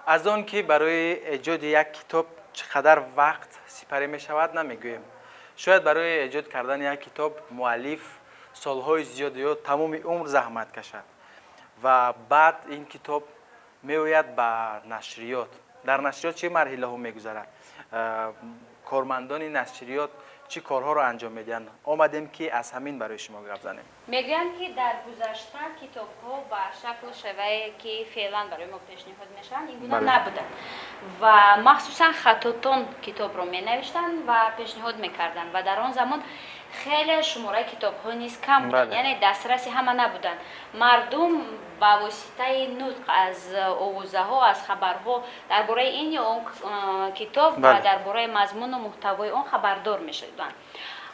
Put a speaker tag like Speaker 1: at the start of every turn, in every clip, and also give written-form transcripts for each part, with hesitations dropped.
Speaker 1: از آن که برای ایجاد یک کتاب چقدر وقت سپری می شود نمیگوییم. شاید برای ایجاد کردن یک کتاب مؤلف سالهای زیادی یا تمام عمر زحمت کشد و بعد این کتاب میآید به نشریات. در نشریات چه مرحله ها میگذرد؟ کارمندان نشریات چی کارها رو انجام میدن؟ آمدیم که از همین برای شما گپ زنیم.
Speaker 2: میگن که در گذشته کتاب ها به شکل شوی که فعلا برای ما پیشنهاد میشن این گونه نبودن و مخصوصا خطاطان کتاب رو می نوشتن و پیشنهاد میکردن و در آن زمان خیلی شماره کتاب ها نیز کم بودن. یعنی دسترسی همه نبودن. مردم با واسطه نطق از آوازه ها از خبرها درباره این یا اون کتاب و درباره مضمون و محتوای اون خبردار میشدن.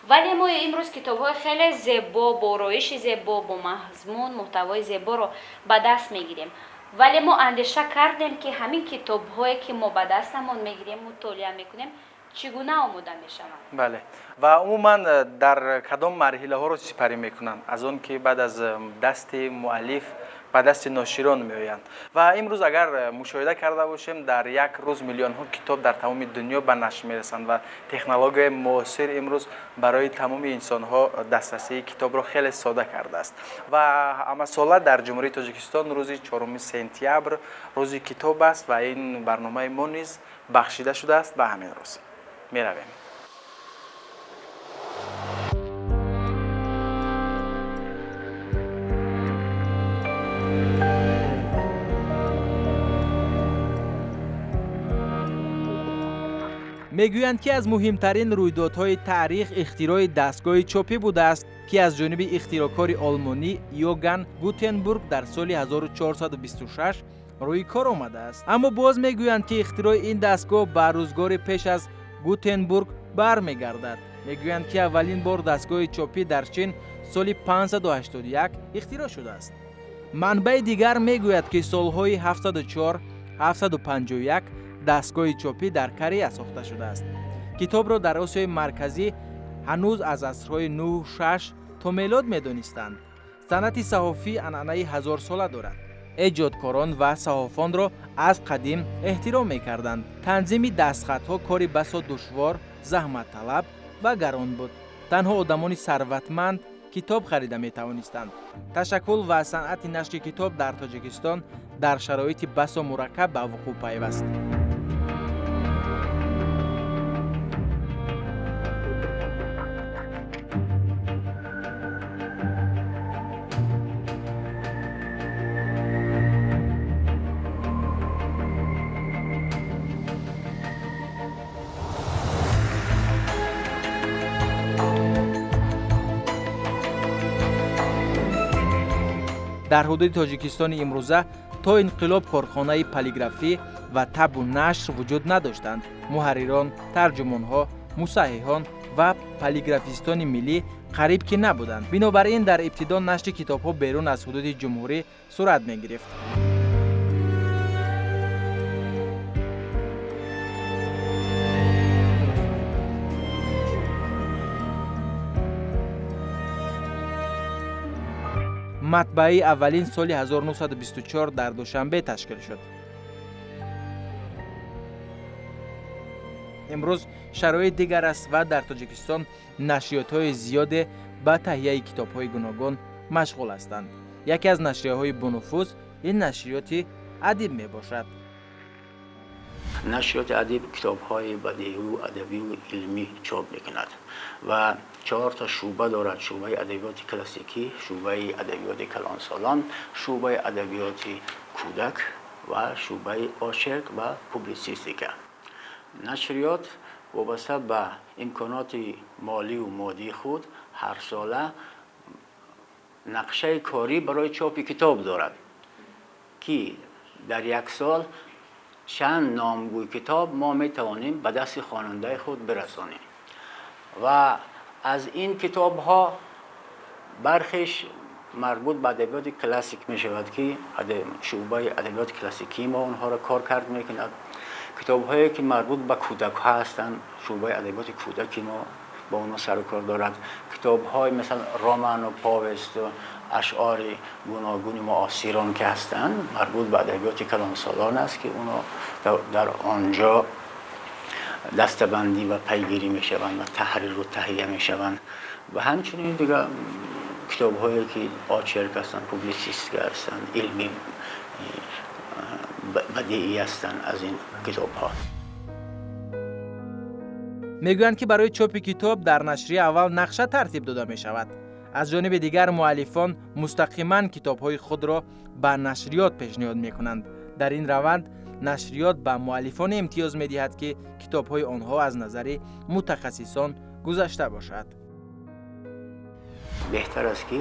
Speaker 2: ولی ما امروز کتاب های خیلی زیبا با آرایش زیبا با مضمون محتوای زیبا رو به دست میگیریم. ولی ما اندیشه کردیم که همین کتاب هایی که ما به دستمون میگیریم مطالعه میکنیم چگونه آموده میشوند.
Speaker 1: بله. و عموما در کدام مرحله ها رو سپری میکنن؟ از اون که بعد از دست مؤلف به دست ناشران میآیند. و امروز اگر مشاهده کرده باشیم در یک روز میلیون ها کتاب در تمام دنیا به نشر میرسند و تکنولوژی معاصر امروز برای تمام انسان ها دسترسی کتاب را خیلی ساده کرده است. و اما ساله در جمهوری تاجیکستان روز 4 سپتامبر روز کتاب است و این برنامه ما نیز بخشیده شده است به همین روز. میرویم. میگویند که از مهمترین رویدادهای تاریخ اختراع دستگاه چاپی بوده است که از جانب اختراعکار آلمانی یوگان گوتنبرگ در سال 1426 روی کار آمده است. اما باز میگویند که اختراع این دستگاه به روزگار پیش از گوتنبرگ برمیگردد. میگویند که اولین بار دستگاه چاپی در چین سال 581 اختراع شده است. منبع دیگر میگوید که سالهای 704 751 دستگاه چاپی در کره ساخته شده است. کتاب را در آسیای مرکزی هنوز از عصرهای 9 و 6 تا میلاد میدانستند. صنعت صحافی عنعنه 1000 ساله دارد. ایجادکاران و صحافان را از قدیم احترام می‌کردند. تنظیم دستخطها کاری بسا دشوار، زحمت طلب و گران بود. تنها آدمان ثروتمند کتاب خریده می‌توانستند. تشکل و صنعت نشر کتاب در تاجیکستان در شرایط بسا مرکب به وقوع پیوست. در حدود تاجیکستان امروزه تا انقلاب کارخانه پلیگرافی و طبع و نشر وجود نداشتند. محرران، ترجمانها، مصححان و پلیگرافیستان ملی قریب که نبودند. بنابراین در ابتدا نشر کتاب‌ها بیرون از حدود جمهوری صورت می‌گرفت. مطبعه اولین سال 1924 در دوشنبه تشکیل شد. امروز شرایط دیگر است و در تاجیکستان نشریات‌های زیاد به تهیه کتاب‌های گوناگون مشغول هستند. یکی از نشریه‌های بنفوذ این نشریات ادب میباشد.
Speaker 3: نشریات ادب کتاب‌های بدیهی و ادبی و علمی چاپ می‌کند و 4 تا شعبه دارد: شعبه ادبیات کلاسیکی، شعبه ادبیات کلانسالان، شعبه ادبیات کودک و شعبه عاشق و پوبلیسیستیک. نشریات وابسته به امکانات مالی و مادی خود هر ساله نقشه کاری برای چاپ کتاب دارد که در یک سال چند نامگوی کتاب ما می توانیم به دست خواننده خود برسانیم و از این کتاب ها برخیش مربوط به ادبیات کلاسیک می شود که شعبه ادبیات کلاسیکی ما اونها را کار کرد می کند. کتاب هایی که مربوط به کودک ها هستند شعبه ادبیات کودکی ما با اونها سر و کار دارد. کتاب های مثلا رمان و پاوست و اشعار گوناگون معاصران که هستند مربوط به ادبیات کلانسالان است که اونا در آنجا دستبندی و پیگیری می شوند و تحریر و تهیه می شوند و همچنین دیگه کتاب هایی که آچرک هستند، پوبلیسیست هستند، علمی بدیعی هستند از این کتاب ها.
Speaker 1: میگویند که برای چاپ کتاب در نشریه اول نقشه ترتیب داده می شود. از جانب دیگر مؤلفان مستقیما کتاب‌های خود را به نشریات پیشنهاد می‌کنند. در این روند نشریات به مؤلفان امتیاز می‌دهد که کتاب‌های آنها از نظر متخصصان گذشته باشد.
Speaker 3: بهتر است که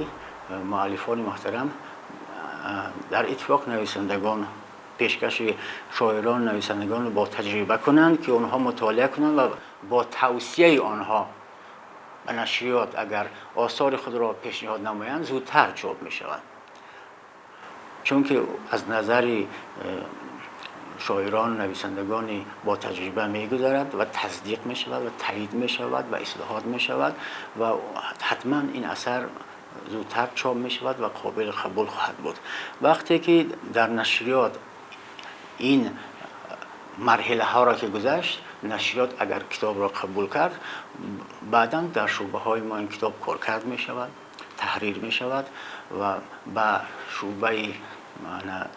Speaker 3: مؤلفان محترم در اتفاق نویسندگان، پیشکش شاعران نویسندگان با تجربه کنند که آنها مطالعه کنند و با توصیه آنها به نشریات اگر آثار خود را پیشنهاد نمایند زودتر چاپ می شود. چون که از نظر شاعران نویسندگان با تجربه می گذرد و تصدیق می شود و تایید می شود و اصلاحات می شود و حتما این اثر زودتر چاپ می شود و قابل قبول خواهد بود. وقتی که در نشریات این مرحله ها را که گذشت، نشریات اگر کتاب را قبول کرد، بعدا در شعبه های ما این کتاب کارکرد می شود، تحریر می شود و به شعبه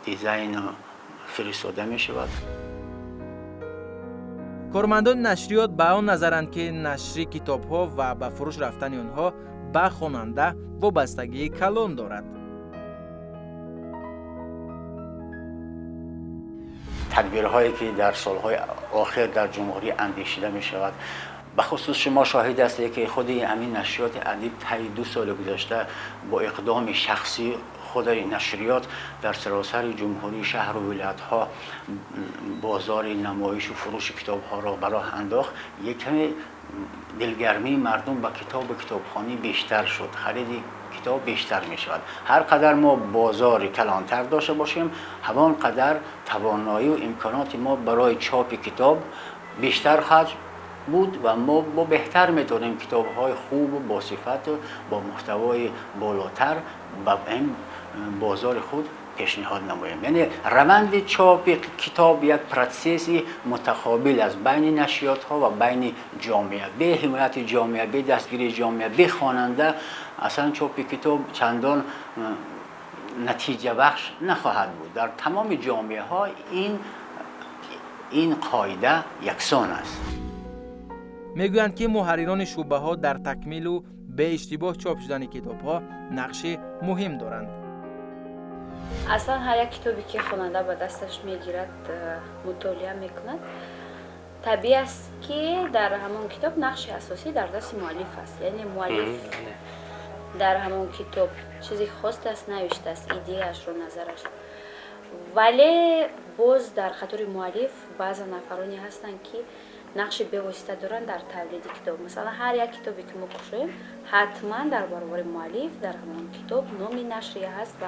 Speaker 3: دیزاین فرستاده می شود.
Speaker 1: کارمندان نشریات به آن نظرند که نشری کتاب ها و به فروش رفتن آنها به خواننده وابستگی کلان دارد.
Speaker 3: تدبیرهایی که در سالهای آخر در جمهوری اندیشیده می شود، به خصوص شما شاهد هستید که خود همین نشریات ادیب طی 2 سال گذشته با اقدام شخصی خود نشریات در سراسر جمهوری شهر و ولایت ها بازار نمایش و فروش کتاب ها را به راه انداخت. یکم دلگرمی مردم با کتابخوانی بیشتر شد، خرید کتاب بیشتر می شود. هر قدر ما بازار کلانتر داشته باشیم، همان قدر توانایی و امکانات ما برای چاپ کتاب بیشتر خواهد بود و ما بهتر میتونیم کتاب‌های خوب و با صفت و با محتوای بالاتر به این بازار خود پیشنهاد نماییم. یعنی روند چاپ کتاب یک پروسسی متقابل است بین نشریات ها و بین جامعه. به حمایت جامعه، به دستگیری جامعه، به خواننده اصلا چاپ کتاب چندان نتیجه بخش نخواهد بود. در تمام جامعه ها این قاعده یکسان است.
Speaker 1: میگویند که محرران شعبه ها در تکمیل و به اشتباه چاپ شدن کتاب ها نقش مهم دارند.
Speaker 2: اصلا هر یک کتابی که خواننده به دستش میگیرد مطالعه میکند، طبیعی است که در همون کتاب نقش اساسی در دست مؤلف است. یعنی مؤلف در همون کتاب چیزی خاص است نوشته است، ایده‌اش رو، نظرش. ولی باز در خاطر مؤلف بعضی نفرانی هستند که نقش بواسطه دارن در تولید کتاب. مثلا هر یک کتابی که ما کشیم حتما در برابر مؤلف در همون کتاب نام نشریه هست و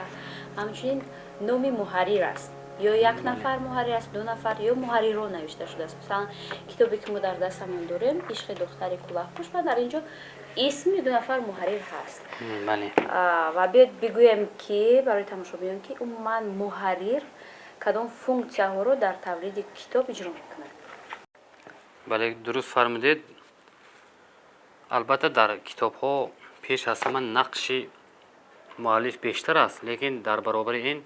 Speaker 2: همچنین نام محرر است، یا یک نفر محرر است، 2 نفر، یا محرران نوشته شده است. مثلا کتابی که ما در دستمون داریم عشق دختر کلاهپوش و در اینجا اسم 2 نفر محرر هست. و بیاد بگویم که برای تماشاگران که عموما محرر کدام فونکسیون ها رو در تولید کتاب اجرا میکنه.
Speaker 4: بله درست فرمودید. البته در کتاب ها پیش از همه نقش مؤلف بیشتر است، لیکن در برابر این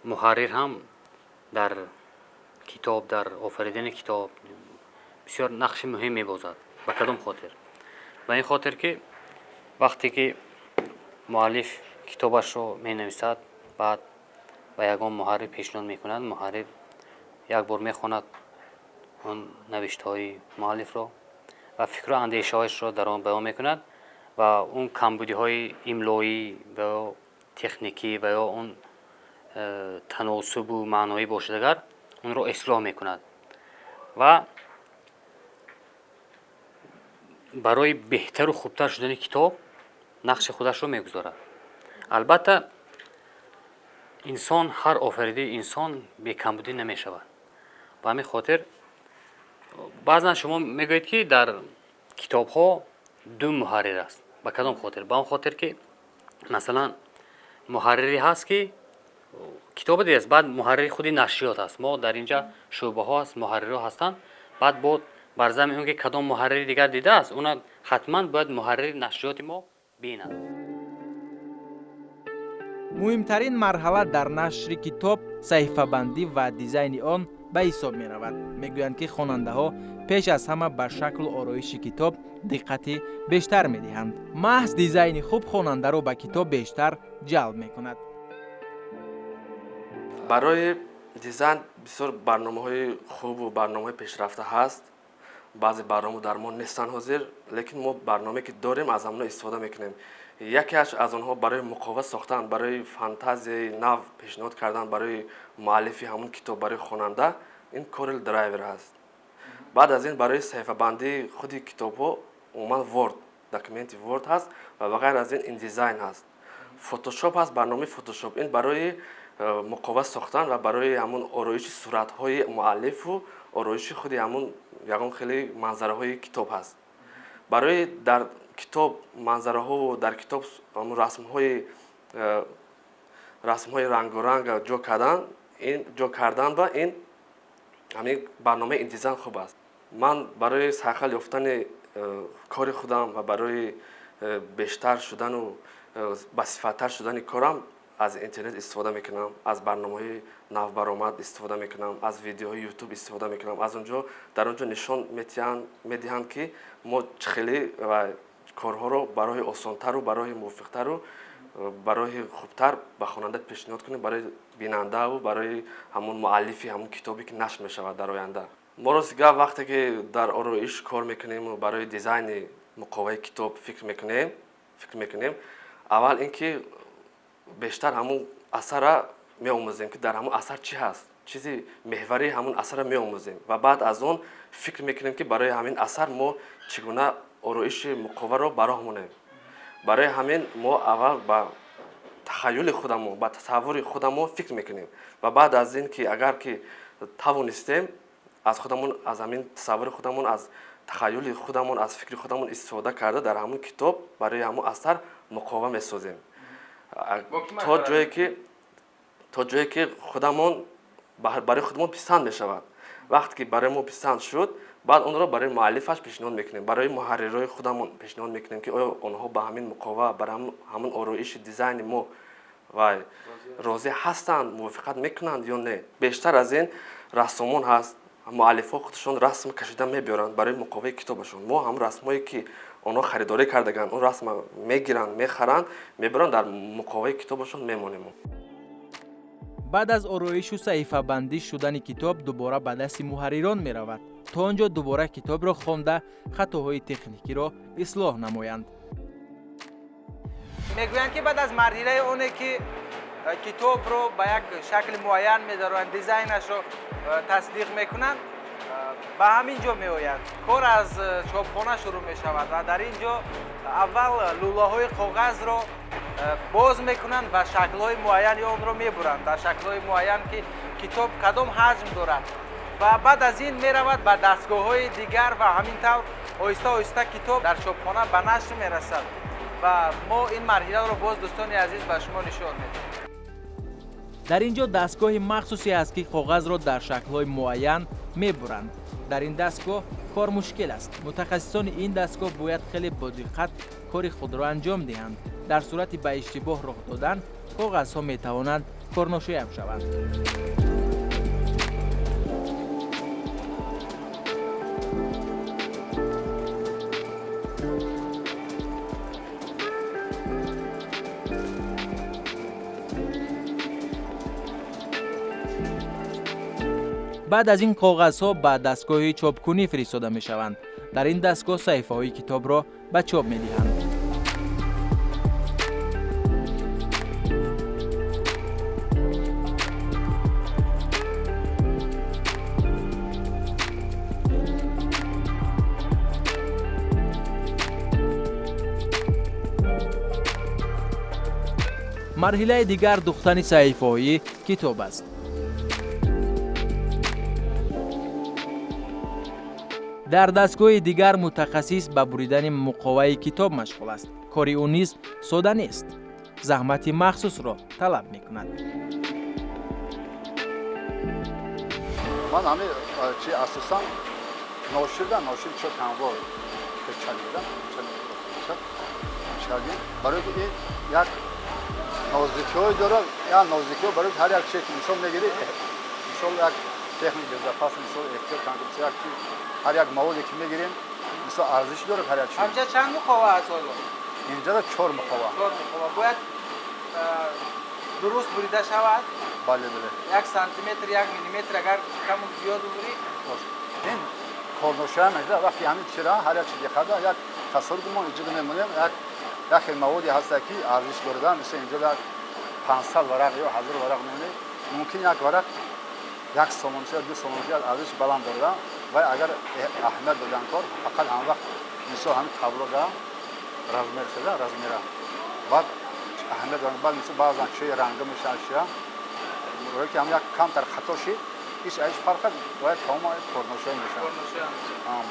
Speaker 4: محرر هم در کتاب، در آفریدن کتاب بسیار نقش مهمی بازد. به کدام خاطر؟ به این خاطر که وقتی که مؤلف کتابش رو می نویسد، بعد به یگان محرر پیشنهاد می کند، محرر یک بار می خواند اون نوشته های مؤلف را و فکر و اندیشه هایش را در آن بیان می کند و اون کمبودی های املایی و تکنیکی و یا اون تناسب و معنایی باشدگر اون را اصلاح می کند و برای بهتر و خوبتر شدن کتاب نقش خودش رو میگذارد. البته انسان، هر آفریده انسان بی کمبودی نمی شود. به همین خاطر بعضا شما میگویید که در کتاب ها 2 محرر است. به کدام خاطر؟ به اون خاطر که مثلا محرری هست که کتاب دیگه است. بعد محرری خودی نشریات است. ما در اینجا شعبه ها هست، محررها هستند. بعد بود بر ضمن اون که کدام محرری دیگر دیده است، اونا حتما باید محرر نشریات ما بینند.
Speaker 1: مهمترین مرحله در نشر کتاب صحیفه بندی و دیزاین آن به حساب می رود. میگویند که خواننده ها پیش از همه به شکل و آرایش کتاب دقت بیشتر می دهند. محض دیزاین خوب خواننده را به کتاب بیشتر جلب می کند.
Speaker 5: برای دیزاین بسیار برنامه‌های خوب و برنامه‌های پیشرفته هست. بعضی برنامه در ما نیستن حاضر، لیکن ما برنامه که داریم از همون استفاده میکنیم. یکیش از آنها برای مقاومت ساختن، برای فانتزی نو پیشنهاد کردن برای مؤلفی همون کتاب برای خواننده، این کورل درایور هست. بعد از این برای صفحه بندی خود کتاب ها عموما ورد، داکیومنت ورد هست و بغیر از این دیزاین هست. فتوشاپ هست، برنامه فتوشاپ، این برای مقاومت ساختن و برای همون آرایش صورت های مؤلف و آرایش خود همون یکم خیلی منظره های کتاب هست. برای در کتاب منظره ها و در کتاب همون رسم های رنگ و رنگ جا کردن و این همین برنامه این دیزاین خوب است. من برای سرخل یافتن کار خودم و برای بیشتر شدن و بصفتر شدن کارم از اینترنت استفاده میکنم، از برنامه‌های نو برآمد استفاده میکنم، از ویدیوهای یوتیوب استفاده میکنم. از اونجا در اونجا نشان میدهند که ما خیلی و کارها رو برای آسان‌تر و برای موفق‌تر و برای خوبتر به خواننده پیشنهاد کنیم، برای بیننده و برای همون مؤلفی همون کتابی که نشر میشود در آینده. ما راستگاه وقتی که در آرایش کار میکنیم و برای دیزاین مقاومه کتاب فکر میکنیم اول اینکه بیشتر همون اثر را می‌آموزیم که در همون اثر چی هست، چیزی محوری همون اثر را می‌آموزیم و بعد از اون فکر میکنیم که برای همین اثر ما چگونه آرایش مقاومه را براهمونیم. برای همین ما اول با تخیل خودمون، با تصور خودمون فکر میکنیم و بعد از این که اگر که توانستیم از خودمون، از همین تصور خودمون، از تخیل خودمون، از فکر خودمون استفاده کرده در همون کتاب برای همون اثر مقاومه می‌سازیم تا جایی که خودمون برای خودمون پسند می‌شود. وقتی که برای ما پسند شد بعد اون را برای مؤلفش پیشنهاد میکنیم، برای محررای خودمون پیشنهاد میکنیم که آیا اونها با همین مقاومه برای همون آرایش دیزاین ما و راضی هستند، موافقت میکنند یا نه. بیشتر از این رسومان هست، مؤلفا خودشون رسم کشیدن میبرند برای مقاومه کتابشون. ما هم رسمایی که اونها خریداری کردگن اون رسم میگیرن، میخرن، میبرن در مقاومه کتابشون میمونیم.
Speaker 1: بعد از آرایش و صحیفه بندی شدن کتاب دوباره به دست محرران می رود تا آنجا دوباره کتاب را خوانده خطاهای تکنیکی را اصلاح نمایند. میگویند که بعد از مرحله اونه که کتاب رو به یک شکل معین می‌دارند، دیزاینش رو تصدیق میکنند، به همین جا میآید. کار از چاپخانه شروع می شود و در اینجا اول لوله‌های کاغذ رو باز میکنند و شکل‌های معینی آن رو میبرند، در شکل‌های معین که کتاب کدام حجم دارد و بعد از این میرود به دستگاه‌های دیگر و همینطور آهسته آهسته کتاب در چاپخانه به نشر میرسد و ما این مرحله رو باز دوستان عزیز به شما نشان میدیم. در اینجا دستگاه مخصوصی است که کاغذ را در شکل‌های معین میبرند. در این دستگاه کار مشکل است. متخصصان این دستگاه باید خیلی با دقت کار خود را انجام دهند. در صورت به اشتباه رخ دادن کاغذها میتوانند کارناشیان شوند. بعد از این کاغذها به دستگاه چاپکنی فرستاده می شوند. در این دستگاه صحیفه های کتاب را به چاپ می دهند. مرحله دیگر دوختن صحیفه های کتاب است. در دستگاه دیگر متخصص به بریدن مقاومه کتاب مشغول است. کاری او نیز ساده نیست. زحمت مخصوص را طلب می‌کند.
Speaker 6: من همین چی اساساً ناشر چه تنوع چلیدم برای این یک نازکی‌های داره یا نازکی برای هر یک چیز مثال میگیری مثال یک تکنیک بزرگتر مثال احتیاط کنید که هر یک موادی که میگیریم مثال ارزش داره هر یک چیز.
Speaker 1: همینجا چند مقوا هست آیا؟
Speaker 6: اینجا 4 مقوا.
Speaker 1: 4 مقوا باید درست بریده شود.
Speaker 6: بله.
Speaker 1: 1 سانتی متر 1 میلیمتر اگر کم و زیاد بری.
Speaker 6: این کارنوشا میشه وقتی همین چرا هر یک چیزی خدا یک تصور ما اینجا میمونیم یک موادی هست که ارزش داره مثل اینجا 500 ورق یا 1000 ورق میمونه ممکن یک ورق 1 سومونچه 2 سومونچه ارزش بلند داره و اگر اهمیت دادن کار فقط هم وقت مثل همین تابلو دارم رزمیر شده رزمیره بعد اهمیت دارن بعد مثل بعضا چه رنگ میشه اشیا روی که هم یک کم تر خطا شد هیچ فرق باید تمام کارنوشا میشه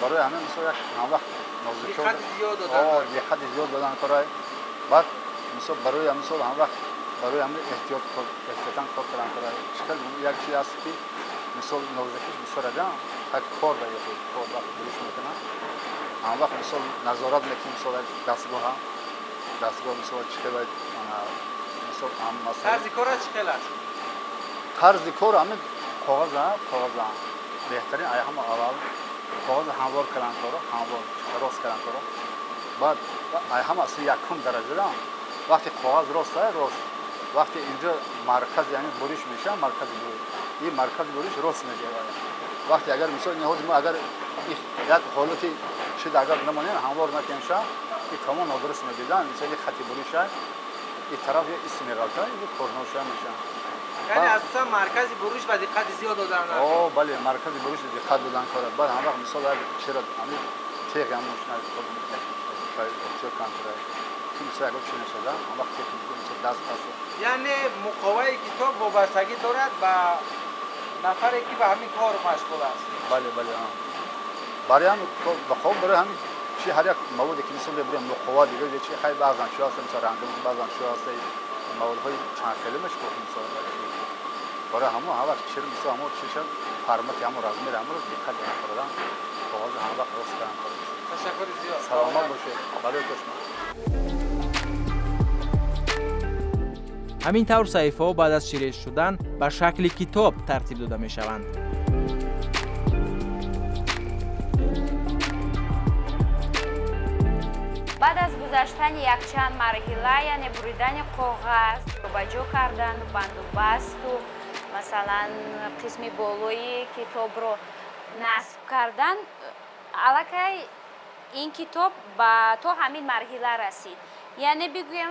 Speaker 6: برای همین مثل یک هم وقت نازکی دقت زیاد دادن کارای بعد مثل برای هم مثل هم وقت برای همین احتیاطاً کار کردن کارای شکل یک چیز است که مثل نازکیش بسیار جان یک کار داره کار وقت درست میکنه هم وقت مثل نظارت میکنیم مثل دستگاه مثل چکه باید مثل هم مثلا
Speaker 1: طرز کار چکل است؟
Speaker 6: طرز کار همین کاغذ بهترین ایام اول کاغذ هموار کردن کارو هموار راست کردن کارو بعد ایام اصلا یکم درجه دارم وقتی کاغذ راست وقتی اینجا مرکز یعنی بریش میشه مرکز بریش این مرکز بریش راست میشه وقتی اگر مثلا نهاد ما اگر یک حالتی شد اگر نمونه هموار نکنشه این تمام نادرست میگیرن مثلا یک خط بریش این طرف یه اسم غلطه این کارنوشا میشه
Speaker 1: یعنی اساسا مرکز بروش و دقت زیاد دادن.
Speaker 6: بله مرکز بروش دقت دادن کار بعد هم وقت مثلا چرا همین تیغ هم مشنه چه کنترل که مثلا اگر چی نشده هم وقت که مثلا دست
Speaker 1: یعنی مقوای کتاب وابستگی دارد به نفری که به همین کار مشغول است.
Speaker 6: بله برای هم بخوام برای همین چی هر یک موادی که مثلا برای مقوا دیگه چی خیلی بعضن شو هست مثلا رنگ بعضن شو هست موادهای چند کلمش گفتم مثلا برای همون هوا چرا مثلا همون چیشه فرمت همون رزمیر همون دقت نکردن کاغذ هم وقت راست کردن کار
Speaker 1: تشکر زیاد
Speaker 6: سلامت باشه برای کشما
Speaker 1: همین طور صحیفه‌ها بعد از چیرش شدن به شکل کتاب ترتیب داده می شوند.
Speaker 2: بعد از گذشتن یک چند مرحله یعنی بریدن کاغذ جابجا کردن بندوبست و مثلا قسم بالایی کتاب رو نصب کردن الکی این کتاب با تو همین مرحله رسید یعنی بگویم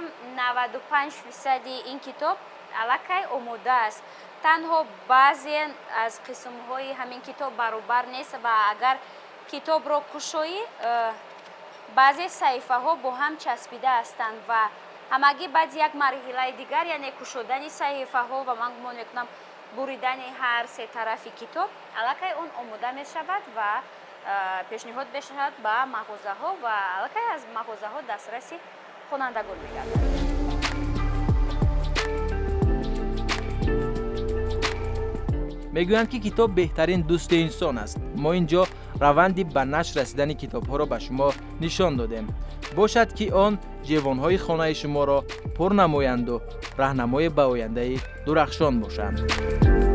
Speaker 2: 95% این کتاب الکی آماده است تنها بعضی از قسم‌های همین کتاب برابر نیست و اگر کتاب رو کشایی بعضی صحیفه ها با هم چسبیده هستند و همگی بعد یک مرحله دیگر یعنی کشودن صحیفه ها و من گمان میکنم بریدن هر سه طرف کتاب الکی اون آماده می شود و پیشنهاد بشود به مغازه ها و الکی از مغازه ها دسترسی خوانندگان میگردد.
Speaker 1: میگویند که کتاب بهترین دوست انسان است. ما اینجا روندی به نشر رسیدن کتاب‌ها را به شما نشان دادیم. باشد که آن جوان‌های خانه شما را پر نمایند و راهنمای به آینده درخشان باشند.